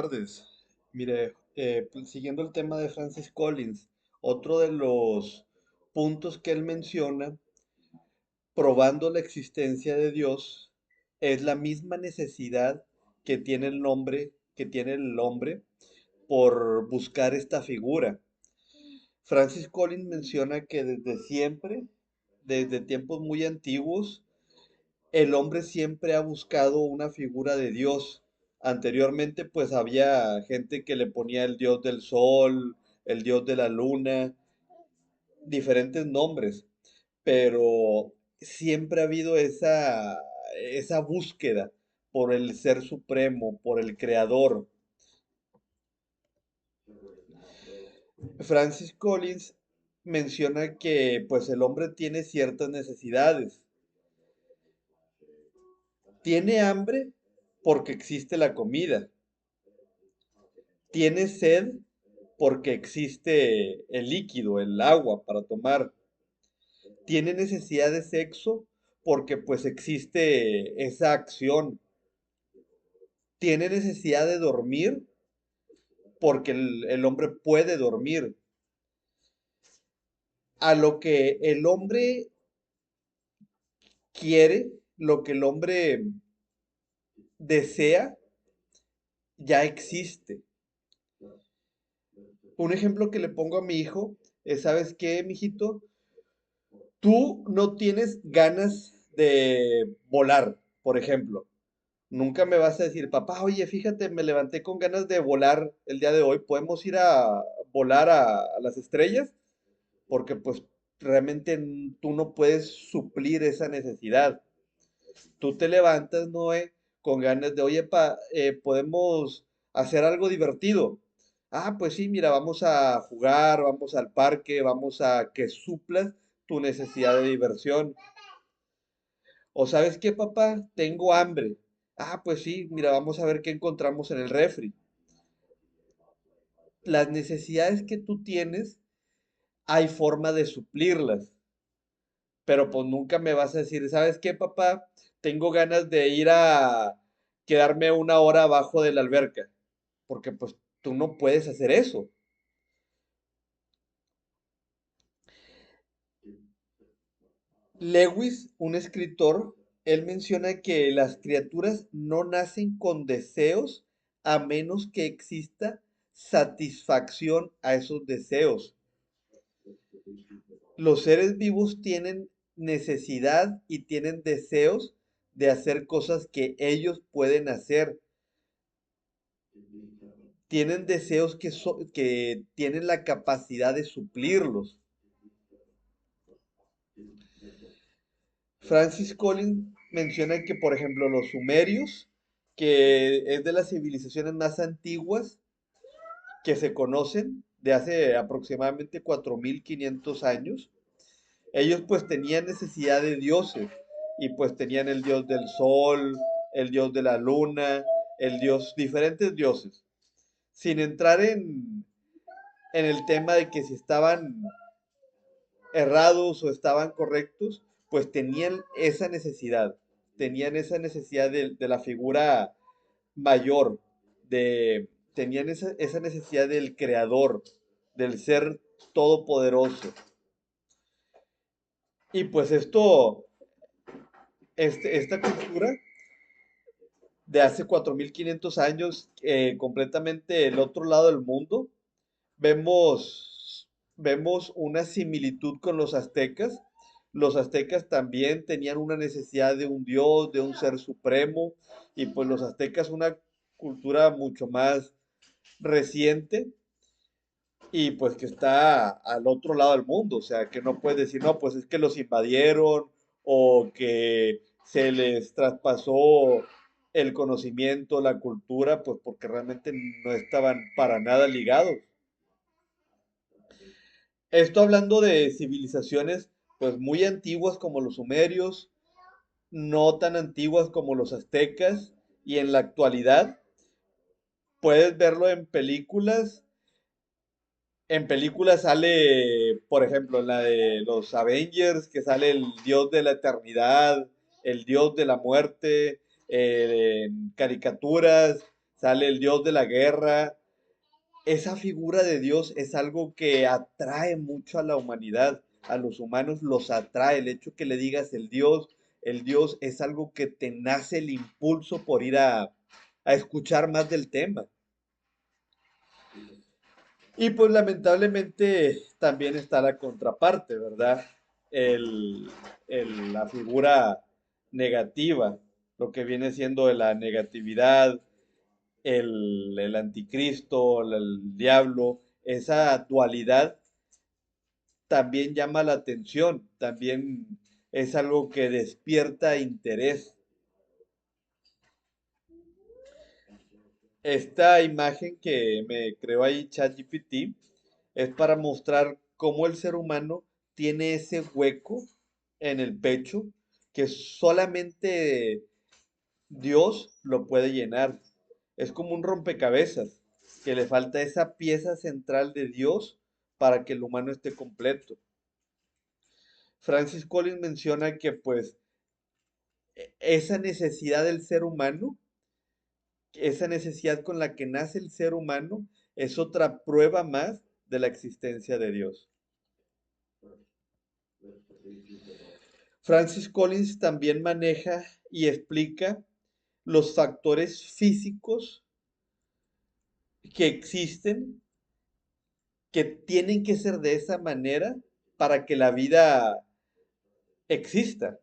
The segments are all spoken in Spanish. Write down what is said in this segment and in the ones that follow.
tardes. Mire, pues, siguiendo el tema de Francis Collins, otro de los puntos que él menciona, probando la existencia de Dios, es la misma necesidad que tiene el hombre por buscar esta figura. Francis Collins menciona que desde siempre, desde tiempos muy antiguos, el hombre siempre ha buscado una figura de Dios. Anteriormente, pues había gente que le ponía el dios del sol, el dios de la luna, diferentes nombres, pero siempre ha habido esa búsqueda por el ser supremo, por el creador. Francis Collins menciona que pues el hombre tiene ciertas necesidades. Tiene hambre porque existe la comida. Tiene sed porque existe el líquido, el agua para tomar. Tiene necesidad de sexo porque pues existe esa acción. Tiene necesidad de dormir porque el hombre puede dormir. A lo que el hombre quiere, lo que el hombre desea, ya existe. Un ejemplo que le pongo a mi hijo es, ¿sabes qué, mijito? Tú no tienes ganas de volar, por ejemplo. Nunca me vas a decir, papá, oye, fíjate, me levanté con ganas de volar el día de hoy. ¿Podemos ir a volar a las estrellas? Porque pues realmente tú no puedes suplir esa necesidad. Tú te levantas, Noé, con ganas de, oye, podemos hacer algo divertido. Ah, pues sí, mira, vamos a jugar, vamos al parque, vamos a que suplas tu necesidad de diversión. O sabes qué, papá, tengo hambre. Ah, pues sí, mira, vamos a ver qué encontramos en el refri. Las necesidades que tú tienes, hay forma de suplirlas, pero pues nunca me vas a decir, ¿sabes qué, papá? Tengo ganas de ir a quedarme una hora abajo de la alberca, porque pues tú no puedes hacer eso. Lewis, un escritor, él menciona que las criaturas no nacen con deseos a menos que exista satisfacción a esos deseos. Los seres vivos tienen necesidad y tienen deseos de hacer cosas que ellos pueden hacer. Tienen deseos que tienen la capacidad de suplirlos. Francis Collins menciona que, por ejemplo, los sumerios, que es de las civilizaciones más antiguas que se conocen, de hace aproximadamente 4500 años, ellos pues tenían necesidad de dioses y pues tenían el dios del sol, el dios de la luna, diferentes dioses. Sin entrar en el tema de que si estaban errados o estaban correctos, pues tenían esa necesidad de la figura mayor, tenían esa necesidad del creador, del ser todopoderoso. Y pues esta cultura de hace 4500 años, completamente el otro lado del mundo, vemos una similitud con los aztecas. Los aztecas también tenían una necesidad de un dios, de un ser supremo, y pues los aztecas una cultura mucho más reciente y pues que está al otro lado del mundo, o sea, que no puedes decir, no, pues es que los invadieron o que se les traspasó el conocimiento, la cultura, pues porque realmente no estaban para nada ligados. Esto hablando de civilizaciones pues muy antiguas como los sumerios, no tan antiguas como los aztecas y en la actualidad puedes verlo en películas. En películas sale, por ejemplo, en la de los Avengers, que sale el dios de la eternidad, el dios de la muerte, en caricaturas sale el dios de la guerra. Esa figura de Dios es algo que atrae mucho a la humanidad, a los humanos los atrae. El hecho que le digas el Dios es algo que te nace el impulso por ir a escuchar más del tema. Y pues lamentablemente también está la contraparte, ¿verdad? El, la figura negativa, lo que viene siendo de la negatividad, el anticristo, el diablo, esa dualidad también llama la atención, también es algo que despierta interés. Esta imagen que me creó ahí ChatGPT es para mostrar cómo el ser humano tiene ese hueco en el pecho que solamente Dios lo puede llenar. Es como un rompecabezas, que le falta esa pieza central de Dios para que el humano esté completo. Francis Collins menciona que pues esa necesidad del ser humano, esa necesidad con la que nace el ser humano, es otra prueba más de la existencia de Dios. Francis Collins también maneja y explica los factores físicos que existen, que tienen que ser de esa manera para que la vida exista.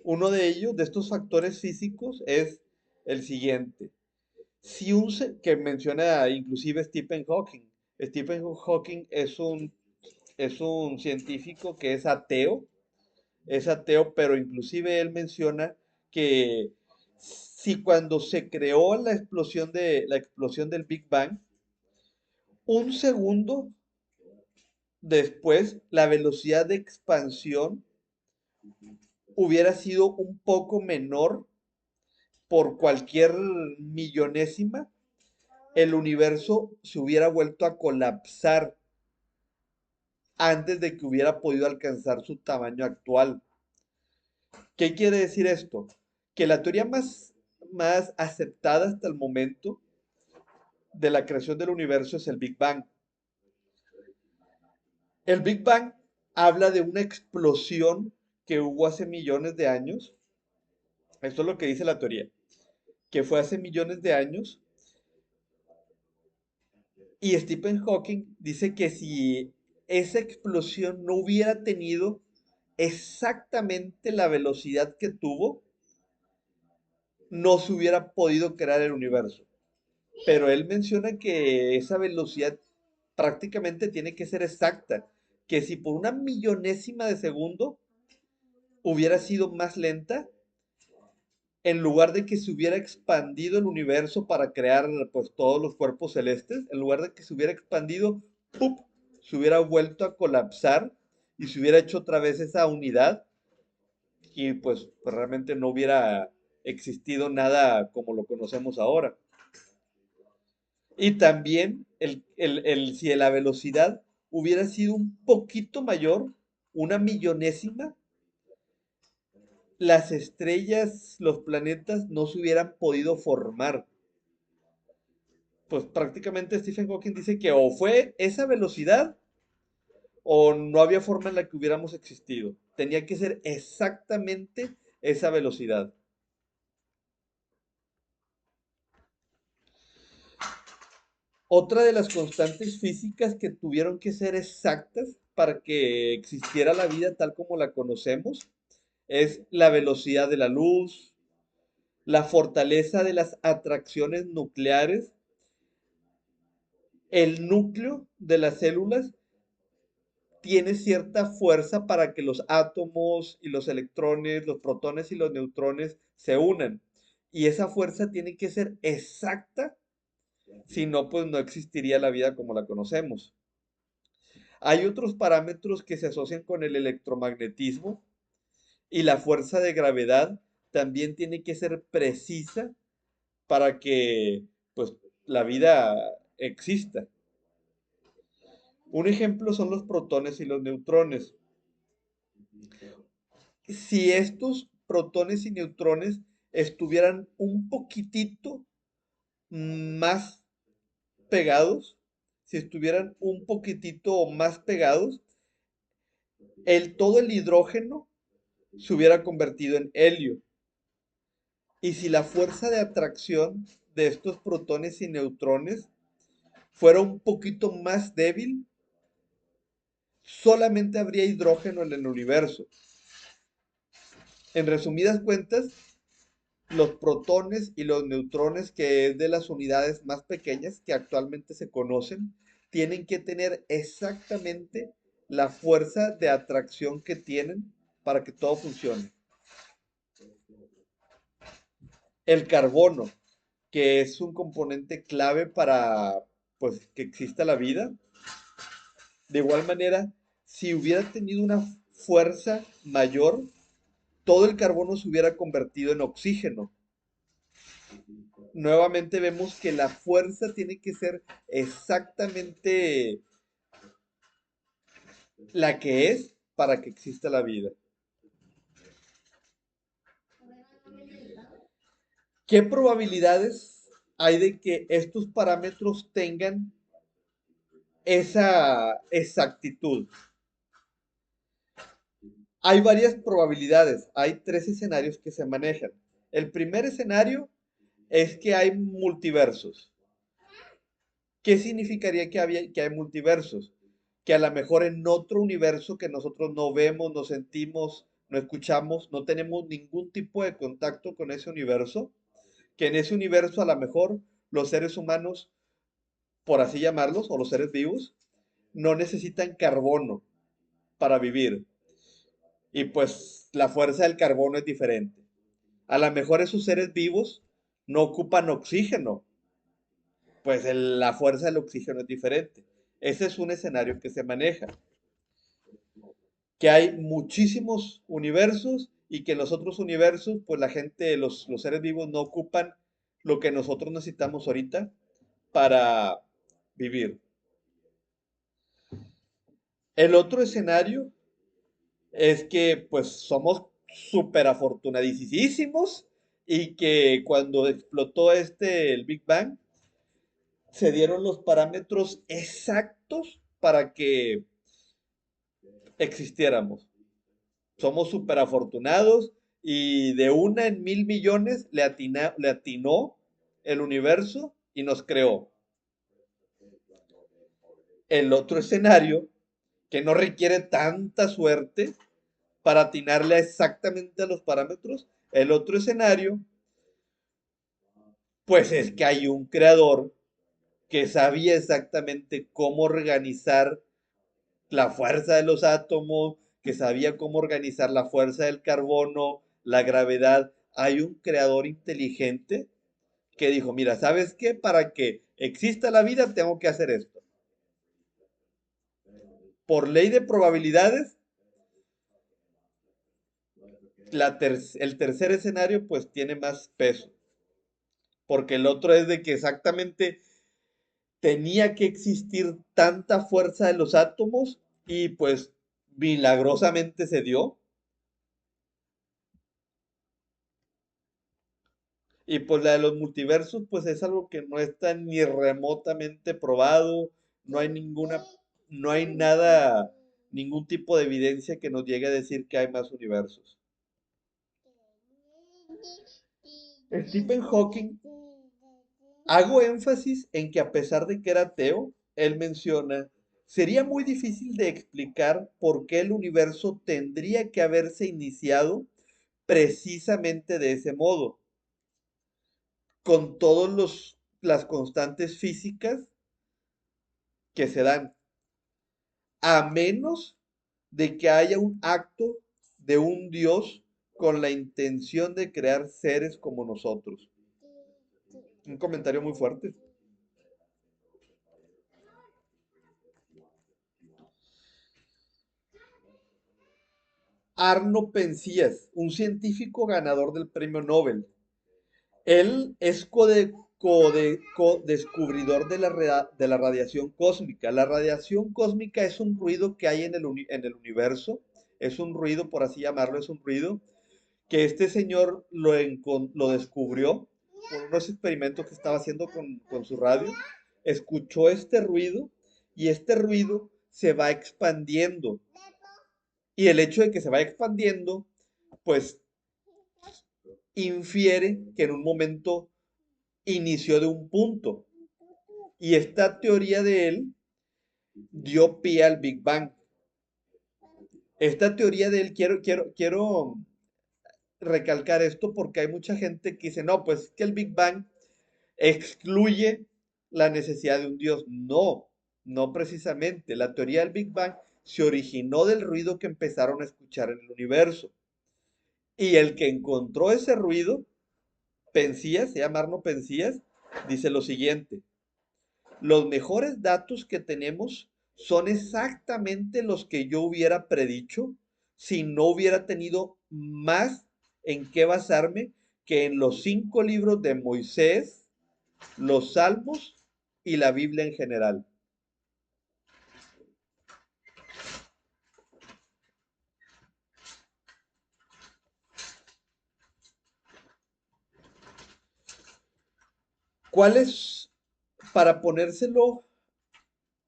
Uno de ellos, de estos factores físicos, es el siguiente. Si que menciona inclusive Stephen Hawking. Stephen Hawking es un científico que es ateo, pero inclusive él menciona que si cuando se creó la explosión del Big Bang, un segundo después la velocidad de expansión hubiera sido un poco menor por cualquier millonésima, el universo se hubiera vuelto a colapsar antes de que hubiera podido alcanzar su tamaño actual. ¿Qué quiere decir esto? Que la teoría más aceptada hasta el momento de la creación del universo es el Big Bang. El Big Bang habla de una explosión que hubo hace millones de años. Esto es lo que dice la teoría, que fue hace millones de años. Y Stephen Hawking dice que si esa explosión no hubiera tenido exactamente la velocidad que tuvo, no se hubiera podido crear el universo. Pero él menciona que esa velocidad prácticamente tiene que ser exacta, que si por una millonésima de segundo hubiera sido más lenta, en lugar de que se hubiera expandido el universo para crear pues todos los cuerpos celestes, en lugar de que se hubiera expandido, ¡pup!, se hubiera vuelto a colapsar y se hubiera hecho otra vez esa unidad y pues realmente no hubiera existido nada como lo conocemos ahora. Y también si la velocidad hubiera sido un poquito mayor, una millonésima, las estrellas, los planetas no se hubieran podido formar. Pues prácticamente Stephen Hawking dice que o fue esa velocidad o no había forma en la que hubiéramos existido. Tenía que ser exactamente esa velocidad. Otra de las constantes físicas que tuvieron que ser exactas para que existiera la vida tal como la conocemos es la velocidad de la luz, la fortaleza de las atracciones nucleares, el núcleo de las células tiene cierta fuerza para que los átomos y los electrones, los protones y los neutrones se unan. Y esa fuerza tiene que ser exacta, si no, pues no existiría la vida como la conocemos. Hay otros parámetros que se asocian con el electromagnetismo y la fuerza de gravedad también tiene que ser precisa para que pues la vida exista. Un ejemplo son los protones y los neutrones. Si estos protones y neutrones estuvieran un poquitito más pegados, si estuvieran un poquitito más pegados, todo el hidrógeno se hubiera convertido en helio. Y si la fuerza de atracción de estos protones y neutrones fuera un poquito más débil, solamente habría hidrógeno en el universo. En resumidas cuentas, los protones y los neutrones, que es de las unidades más pequeñas que actualmente se conocen, tienen que tener exactamente la fuerza de atracción que tienen para que todo funcione. El carbono, que es un componente clave para, pues, que exista la vida, de igual manera, si hubiera tenido una fuerza mayor, todo el carbono se hubiera convertido en oxígeno. Nuevamente vemos que la fuerza tiene que ser exactamente la que es para que exista la vida. ¿Qué probabilidades hay de que estos parámetros tengan esa exactitud? Hay varias probabilidades, hay tres escenarios que se manejan. El primer escenario es que hay multiversos. ¿Qué significaría que hay multiversos? Que a lo mejor en otro universo que nosotros no vemos, no sentimos, no escuchamos, no tenemos ningún tipo de contacto con ese universo, que en ese universo a lo mejor los seres humanos, por así llamarlos, o los seres vivos, no necesitan carbono para vivir. Y pues la fuerza del carbono es diferente. A lo mejor esos seres vivos no ocupan oxígeno, pues la fuerza del oxígeno es diferente. Ese es un escenario que se maneja, que hay muchísimos universos y que en los otros universos, pues la gente, los seres vivos no ocupan lo que nosotros necesitamos ahorita para vivir. El otro escenario es que pues somos súper afortunadísimos y que cuando explotó el Big Bang, se dieron los parámetros exactos para que existiéramos. Somos súper afortunados y de una en 1.000 millones le atinó el universo y nos creó. El otro escenario, que no requiere tanta suerte para atinarle exactamente a los parámetros, el otro escenario, pues es que hay un creador que sabía exactamente cómo organizar la fuerza de los átomos, que sabía cómo organizar la fuerza del carbono, la gravedad. Hay un creador inteligente que dijo, mira, ¿sabes qué? Para que exista la vida tengo que hacer esto. Por ley de probabilidades, el tercer escenario pues tiene más peso, porque el otro es de que exactamente tenía que existir tanta fuerza de los átomos y pues milagrosamente se dio. Y pues la de los multiversos, pues es algo que no está ni remotamente probado, no hay no hay nada, ningún tipo de evidencia que nos llegue a decir que hay más universos. Stephen Hawking, hago énfasis en que a pesar de que era ateo, él menciona, sería muy difícil de explicar por qué el universo tendría que haberse iniciado precisamente de ese modo, con todas las constantes físicas que se dan, a menos de que haya un acto de un Dios con la intención de crear seres como nosotros. Un comentario muy fuerte. Arno Penzias, un científico ganador del premio Nobel. Él es co-descubridor de la radiación cósmica. La radiación cósmica es un ruido que hay en el universo. Es un ruido, por así llamarlo, es un ruido que este señor lo descubrió por unos experimentos que estaba haciendo con su radio, escuchó este ruido y este ruido se va expandiendo. Y el hecho de que se va expandiendo, pues infiere que en un momento inició de un punto. Y esta teoría de él dio pie al Big Bang. Esta teoría de él, quiero recalcar esto porque hay mucha gente que dice, no, pues que el Big Bang excluye la necesidad de un Dios. No, no precisamente. La teoría del Big Bang se originó del ruido que empezaron a escuchar en el universo. Y el que encontró ese ruido, Pensías, se llama Arno Pensías, dice lo siguiente: los mejores datos que tenemos son exactamente los que yo hubiera predicho si no hubiera tenido más en qué basarme que en los 5 libros de Moisés, los Salmos y la Biblia en general. ¿Cuál es, para ponérselo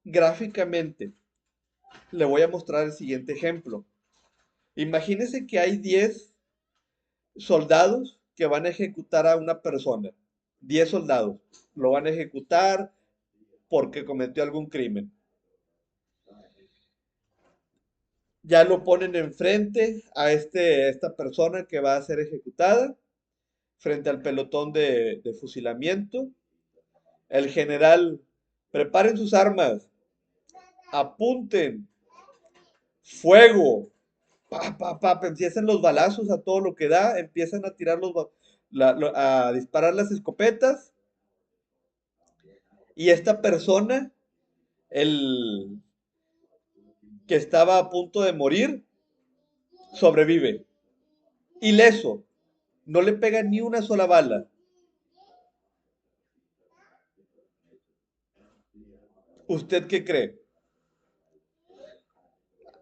gráficamente, le voy a mostrar el siguiente ejemplo? Imagínese que hay 10 soldados que van a ejecutar a una persona. 10 soldados lo van a ejecutar porque cometió algún crimen. Ya lo ponen enfrente a esta persona que va a ser ejecutada, frente al pelotón de fusilamiento. El general: preparen sus armas, apunten, fuego. Empiezan los balazos a todo lo que da, empiezan a tirar a disparar las escopetas. Y esta persona, el que estaba a punto de morir, sobrevive. Ileso. No le pega ni una sola bala. ¿Usted qué cree?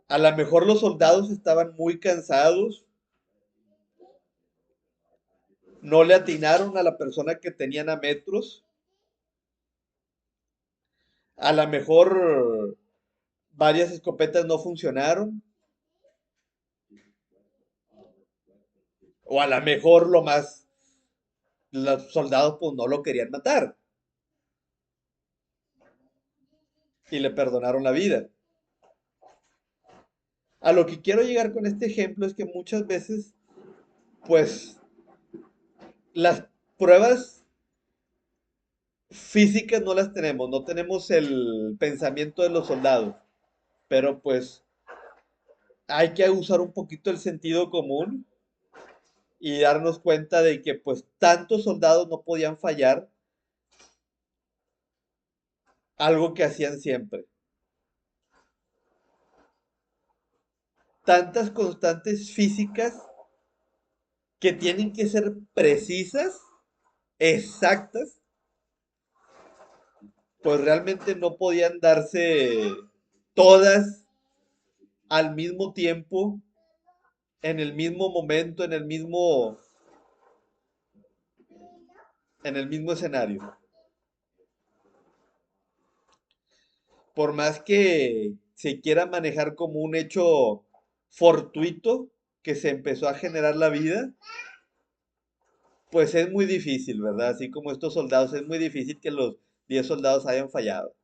A lo mejor los soldados estaban muy cansados, no le atinaron a la persona que tenían a metros, a lo mejor varias escopetas no funcionaron, o a lo mejor los soldados pues no lo querían matar y le perdonaron la vida. A lo que quiero llegar con este ejemplo es que muchas veces, pues, las pruebas físicas no las tenemos, no tenemos el pensamiento de los soldados, pero pues hay que usar un poquito el sentido común y darnos cuenta de que pues tantos soldados no podían fallar algo que hacían siempre. Tantas constantes físicas que tienen que ser precisas, exactas, pues realmente no podían darse todas al mismo tiempo, en el mismo momento, en el mismo escenario. Por más que se quiera manejar como un hecho fortuito que se empezó a generar la vida, pues es muy difícil, ¿verdad? Así como estos soldados, es muy difícil que los 10 soldados hayan fallado.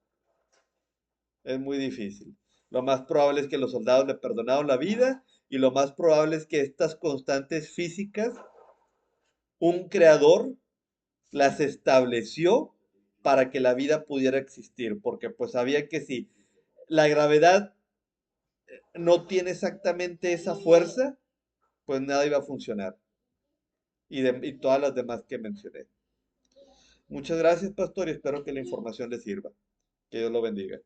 Es muy difícil. Lo más probable es que los soldados le perdonaron la vida y lo más probable es que estas constantes físicas, un creador las estableció para que la vida pudiera existir, porque pues sabía que si la gravedad no tiene exactamente esa fuerza, pues nada iba a funcionar. Y todas las demás que mencioné. Muchas gracias, pastor, y espero que la información le sirva. Que Dios lo bendiga.